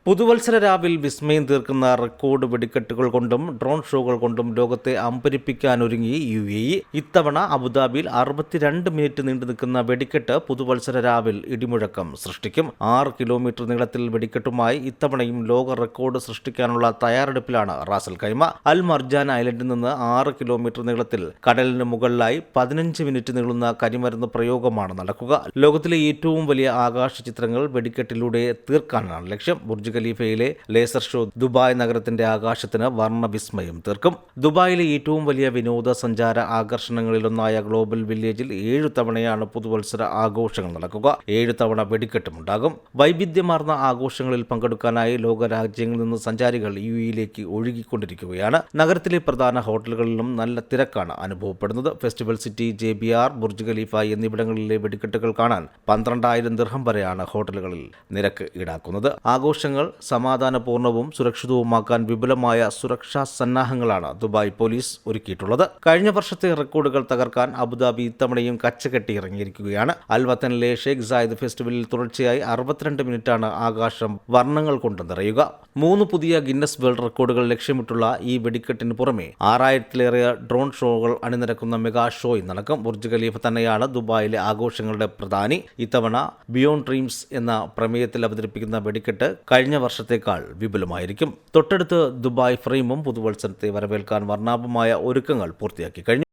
പുതുവത്സര രാവിൽ വിസ്മയം തീർക്കുന്ന റെക്കോർഡ് വെടിക്കെട്ടുകൾ കൊണ്ടും ഡ്രോൺ ഷോകൾ കൊണ്ടും ലോകത്തെ അമ്പരിപ്പിക്കാനൊരുങ്ങി UAE. ഇത്തവണ അബുദാബിയിൽ 62 മിനിറ്റ് നീണ്ടു നിൽക്കുന്ന വെടിക്കെട്ട് പുതുവത്സര രാവിൽ ഇടിമുഴക്കം സൃഷ്ടിക്കും. 6 കിലോമീറ്റർ നീളത്തിൽ വെടിക്കെട്ടുമായി ഇത്തവണയും ലോക റെക്കോർഡ് സൃഷ്ടിക്കാനുള്ള തയ്യാറെടുപ്പിലാണ് റാസൽ ഖൈമ. അൽ മർജാൻ ഐലൻഡിൽ നിന്ന് 6 കിലോമീറ്റർ നീളത്തിൽ കടലിന് മുകളിലായി 15 മിനിറ്റ് നീളുന്ന കരിമരുന്ന് പ്രയോഗമാണ് നടക്കുക. ലോകത്തിലെ ഏറ്റവും വലിയ ആകാശ ചിത്രങ്ങൾ വെടിക്കെട്ടിലൂടെ തീർക്കാനാണ് ലക്ഷ്യം. ബുർജ് ഖലീഫയിലെ ലേസർ ഷോ ദുബായ് നഗരത്തിന്റെ ആകാശത്തിന് വർണ്ണവിസ്മയം തീർക്കും. ദുബായിലെ ഏറ്റവും വലിയ വിനോദസഞ്ചാര ആകർഷണങ്ങളിലൊന്നായ ഗ്ലോബൽ വില്ലേജിൽ 7 തവണയാണ് പുതുവത്സര ആഘോഷങ്ങൾ നടക്കുക. 7 തവണ വെടിക്കെട്ടുമുണ്ടാകും. വൈവിധ്യമാർന്ന ആഘോഷങ്ങളിൽ പങ്കെടുക്കാനായി ലോകരാജ്യങ്ങളിൽ നിന്ന് സഞ്ചാരികൾ UAEയിലേക്ക് ഒഴുകിക്കൊണ്ടിരിക്കുകയാണ്. നഗരത്തിലെ പ്രധാന ഹോട്ടലുകളിലും നല്ല തിരക്കാണ് അനുഭവപ്പെടുന്നത്. Festival city, JBR, Burj Khalifa എന്നിവിടങ്ങളിലെ വെടിക്കെട്ടുകൾ കാണാൻ 12,000 ദിർഹം വരെയാണ് ഹോട്ടലുകളിൽ നിരക്ക് ഈടാക്കുന്നത്. ആഘോഷങ്ങൾ സമാധാനപൂർണ്ണവും സുരക്ഷിതവുമാക്കാൻ വിപുലമായ സുരക്ഷാ സന്നാഹങ്ങളാണ് ദുബായ് പോലീസ് ഒരുക്കിയിട്ടുള്ളത്. കഴിഞ്ഞ വർഷത്തെ റെക്കോർഡുകൾ തകർക്കാൻ അബുദാബി ഇത്തവണയും കച്ചകെട്ടി ഇറങ്ങിയിരിക്കുകയാണ്. അൽ വത്തനിലെ ഷെയ്ഖ് സായിദ് ഫെസ്റ്റിവലിൽ തുടർച്ചയായി 62 മിനിറ്റാണ് ആകാശം വർണ്ണങ്ങൾ കൊണ്ട് നിറയുക. 3 പുതിയ ഗിന്നസ് വേൾഡ് റെക്കോർഡുകൾ ലക്ഷ്യമിട്ടുള്ള ഈ വെടിക്കെട്ടിന് പുറമെ 6000-ലേറെ ഡ്രോൺ ഷോകൾ അണിനിരക്കുന്ന മെഗാ ഷോയും നടക്കും. ബുർജ് ഖലീഫ തന്നെയാണ് ദുബായിലെ ആഘോഷങ്ങളുടെ പ്രധാനി. ഇത്തവണ ബിയോണ്ട് ഡ്രീംസ് എന്ന പ്രമേയത്തിൽ അവതരിപ്പിക്കുന്ന വെടിക്കെട്ട് കഴിഞ്ഞ വർഷത്തേക്കാൾ വിപുലമായിരിക്കും. തൊട്ടടുത്ത് ദുബായ് ഫ്രെയിമും പുതുവത്സരത്തെ വരവേൽക്കാൻ വർണ്ണാഭമായ ഒരുക്കങ്ങൾ പൂർത്തിയാക്കി കഴിഞ്ഞു.